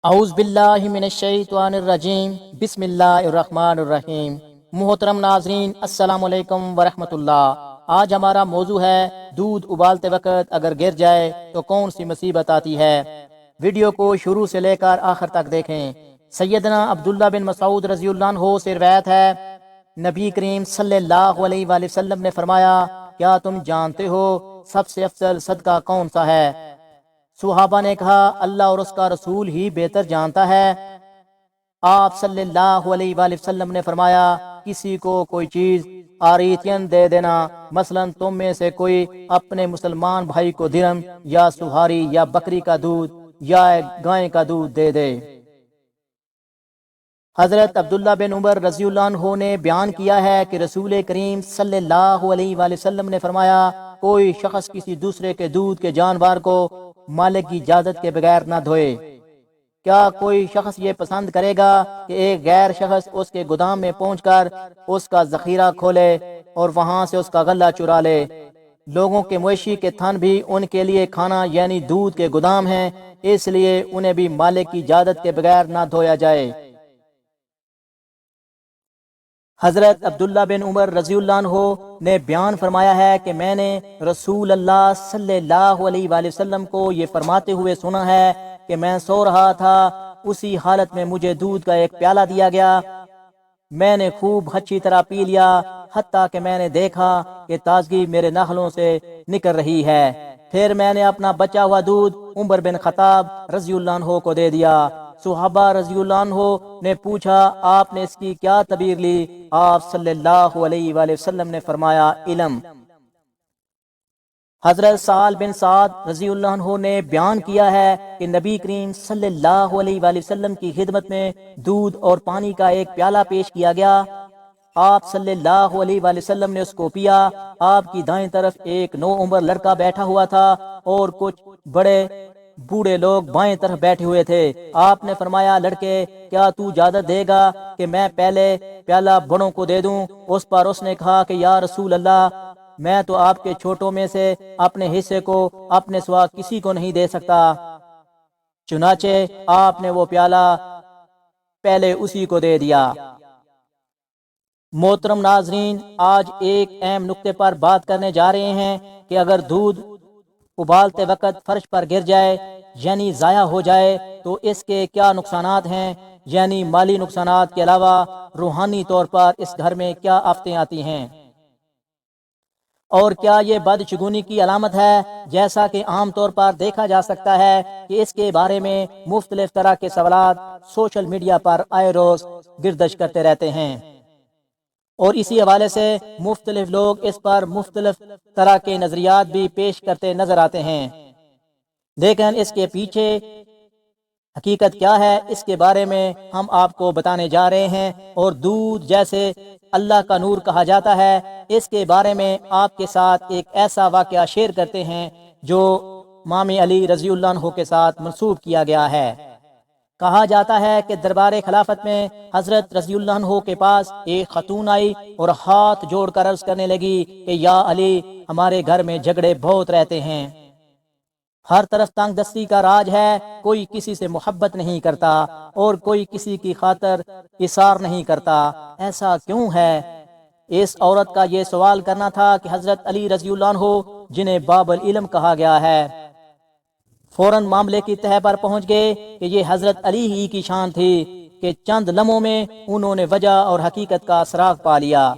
اعوذ باللہ من الشیطان الرجیم، بسم اللہ الرحمن الرحیم۔ محترم ناظرین، السلام علیکم ورحمۃ اللہ۔ آج ہمارا موضوع ہے دودھ ابالتے وقت اگر گر جائے تو کون سی مصیبت آتی ہے۔ ویڈیو کو شروع سے لے کر آخر تک دیکھیں۔ سیدنا عبداللہ بن مسعود رضی اللہ عنہ سے روایت ہے، نبی کریم صلی اللہ علیہ وآلہ وسلم نے فرمایا، کیا تم جانتے ہو سب سے افضل صدقہ کون سا ہے؟ صحابہ نے کہا، اللہ اور اس کا رسول ہی بہتر جانتا ہے۔ آپ صلی اللہ علیہ وآلہ وسلم نے فرمایا، کسی کو کوئی چیز آریتین دے دینا، مثلا تم میں سے کوئی اپنے مسلمان بھائی کو درم یا سہاری یا بکری کا دودھ یا گائے کا دودھ دے دے۔ حضرت عبداللہ بن عمر رضی اللہ عنہ نے بیان کیا ہے کہ رسول کریم صلی اللہ علیہ وآلہ وسلم نے فرمایا، کوئی شخص کسی دوسرے کے دودھ کے جانور کو مالک کی اجازت کے بغیر نہ دھوئے۔ کیا کوئی شخص یہ پسند کرے گا کہ ایک غیر شخص اس کے گودام میں پہنچ کر اس کا ذخیرہ کھولے اور وہاں سے اس کا غلہ چرا لے؟ لوگوں کے مویشی کے تھن بھی ان کے لیے کھانا یعنی دودھ کے گودام ہیں، اس لیے انہیں بھی مالک کی اجازت کے بغیر نہ دھویا جائے۔ حضرت عبداللہ بن عمر رضی اللہ عنہ نے بیان فرمایا ہے کہ میں نے رسول اللہ صلی اللہ علیہ وآلہ وسلم کو یہ فرماتے ہوئے سنا ہے کہ میں سو رہا تھا، اسی حالت میں مجھے دودھ کا ایک پیالہ دیا گیا، میں نے خوب اچھی طرح پی لیا، حتیٰ کہ میں نے دیکھا کہ تازگی میرے ناخنوں سے نکل رہی ہے۔ پھر میں نے اپنا بچا ہوا دودھ عمر بن خطاب رضی اللہ عنہ کو دے دیا۔ صحابہ رضی اللہ عنہ نے پوچھا، آپ نے اس کی کیا تعبیر لی؟ آپ صلی اللہ علیہ وآلہ وسلم نے فرمایا، علم۔ حضرت سہل بن سعد رضی اللہ عنہ نے بیان کیا ہے کہ نبی کریم صلی اللہ علیہ وآلہ وسلم کی خدمت میں دودھ اور پانی کا ایک پیالہ پیش کیا گیا۔ آپ صلی اللہ علیہ وآلہ وسلم نے اس کو پیا۔ آپ کی دائیں طرف ایک نو عمر لڑکا بیٹھا ہوا تھا اور کچھ بڑے بوڑھے لوگ بائیں طرف بیٹھے ہوئے تھے۔ آپ نے فرمایا، لڑکے، کیا تو اجازت دے گا کہ میں پہلے پیالہ بڑوں کو دے دوں؟ اس پر اس نے کہا کہ یا رسول اللہ، میں تو آپ کے چھوٹوں میں سے اپنے حصے کو اپنے سوا کسی کو نہیں دے سکتا۔ چنانچہ آپ نے وہ پیالہ پہلے اسی کو دے دیا۔ محترم ناظرین، آج ایک اہم نقطے پر بات کرنے جا رہے ہیں کہ اگر دودھ ابالتے وقت فرش پر گر جائے یعنی ضائع ہو جائے تو اس کے کیا نقصانات ہیں، یعنی مالی نقصانات کے علاوہ روحانی طور پر اس گھر میں کیا آفتیں آتی ہیں، اور کیا یہ بدشگونی کی علامت ہے جیسا کہ عام طور پر دیکھا جا سکتا ہے کہ اس کے بارے میں مختلف طرح کے سوالات سوشل میڈیا پر آئے روز گردش کرتے رہتے ہیں، اور اسی حوالے سے مختلف لوگ اس پر مختلف طرح کے نظریات بھی پیش کرتے نظر آتے ہیں، لیکن اس کے پیچھے حقیقت کیا ہے اس کے بارے میں ہم آپ کو بتانے جا رہے ہیں۔ اور دودھ جیسے اللہ کا نور کہا جاتا ہے، اس کے بارے میں آپ کے ساتھ ایک ایسا واقعہ شیئر کرتے ہیں جو امام علی رضی اللہ عنہ کے ساتھ منسوب کیا گیا ہے۔ کہا جاتا ہے کہ دربار خلافت میں حضرت رضی اللہ عنہ کے پاس ایک خاتون آئی اور ہاتھ جوڑ کر عرض کرنے لگی کہ یا علی، ہمارے گھر میں جھگڑے بہت رہتے ہیں، ہر طرف تنگ دستی کا راج ہے، کوئی کسی سے محبت نہیں کرتا اور کوئی کسی کی خاطر اثار نہیں کرتا، ایسا کیوں ہے؟ اس عورت کا یہ سوال کرنا تھا کہ حضرت علی رضی اللہ عنہ، جنہیں باب العلم کہا گیا ہے، فوراً معاملے کی تہہ پر پہنچ گئے کہ یہ حضرت علی ہی کی شان تھی کہ چند لمحوں میں انہوں نے وجہ اور حقیقت کا سراغ پا لیا۔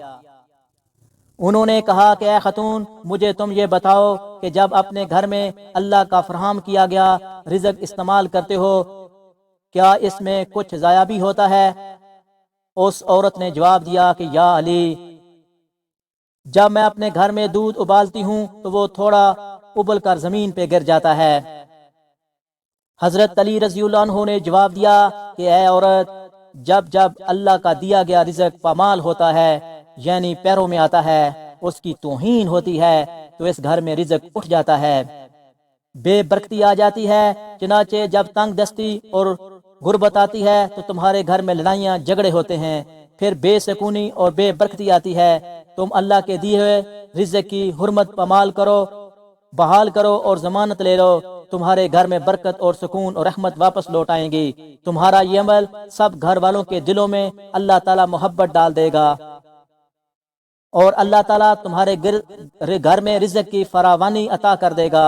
انہوں نے کہا کہ اے خاتون، مجھے تم یہ بتاؤ کہ جب اپنے گھر میں اللہ کا فراہم کیا گیا رزق استعمال کرتے ہو، کیا اس میں کچھ ضائع بھی ہوتا ہے؟ اس عورت نے جواب دیا کہ یا علی، جب میں اپنے گھر میں دودھ ابالتی ہوں تو وہ تھوڑا ابل کر زمین پہ گر جاتا ہے۔ حضرت علی رضی اللہ عنہ نے جواب دیا کہ اے عورت، جب جب اللہ کا دیا گیا رزق پامال ہوتا ہے یعنی پیروں میں آتا ہے، اس کی توہین ہوتی ہے تو اس گھر میں رزق اٹھ جاتا ہے، بے برکتی آ جاتی ہے۔ چنانچہ جب تنگ دستی اور غربت آتی ہے تو تمہارے گھر میں لڑائیاں جھگڑے ہوتے ہیں، پھر بے سکونی اور بے برکتی آتی ہے، تم اللہ کے دیے ہوئے رزق کی حرمت پامال کرو، بحال کرو اور ضمانت لے لو، تمہارے گھر میں برکت اور سکون اور رحمت واپس لوٹ آئیں گی۔ تمہارا یہ عمل سب گھر والوں کے دلوں میں اللہ تعالیٰ محبت ڈال دے گا، اور اللہ تعالیٰ تمہارے گھر میں رزق کی فراوانی عطا کر دے گا۔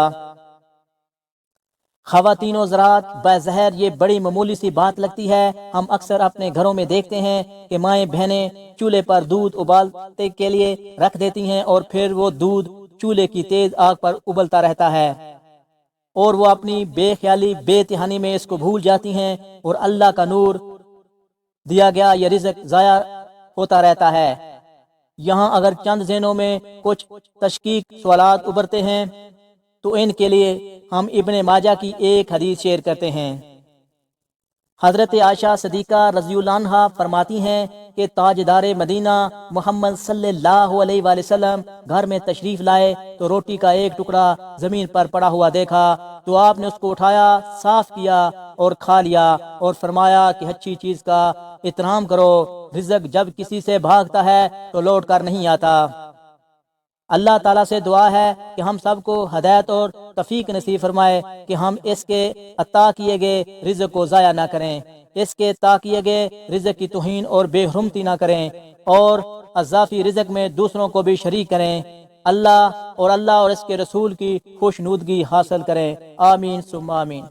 خواتین و زراعت بظاہر یہ بڑی معمولی سی بات لگتی ہے۔ ہم اکثر اپنے گھروں میں دیکھتے ہیں کہ مائیں بہنیں چولہے پر دودھ ابالتے کے لیے رکھ دیتی ہیں، اور پھر وہ دودھ چولہے کی تیز آگ پر ابلتا رہتا ہے، اور وہ اپنی بے خیالی بے تحانی میں اس کو بھول جاتی ہیں، اور اللہ کا نور دیا گیا یہ رزق ضائع ہوتا رہتا ہے۔ یہاں اگر چند ذہنوں میں کچھ تشکیک سوالات ابھرتے ہیں تو ان کے لیے ہم ابن ماجہ کی ایک حدیث شیئر کرتے ہیں۔ حضرت عائشہ صدیقہ رضی اللہ عنہا فرماتی ہیں کہ تاجدار مدینہ محمد صلی اللہ علیہ وآلہ وسلم گھر میں تشریف لائے تو روٹی کا ایک ٹکڑا زمین پر پڑا ہوا دیکھا، تو آپ نے اس کو اٹھایا، صاف کیا اور کھا لیا، اور فرمایا کہ اچھی چیز کا احترام کرو، رزق جب کسی سے بھاگتا ہے تو لوٹ کر نہیں آتا۔ اللہ تعالیٰ سے دعا ہے کہ ہم سب کو ہدایت اور توفیق نصیب فرمائے کہ ہم اس کے عطا کیے گئے رزق کو ضائع نہ کریں، اس کے عطا کیے گئے رزق کی توہین اور بے حرمتی نہ کریں، اور اضافی رزق میں دوسروں کو بھی شریک کریں، اللہ اور اس کے رسول کی خوشنودگی حاصل کریں۔ آمین ثم آمین۔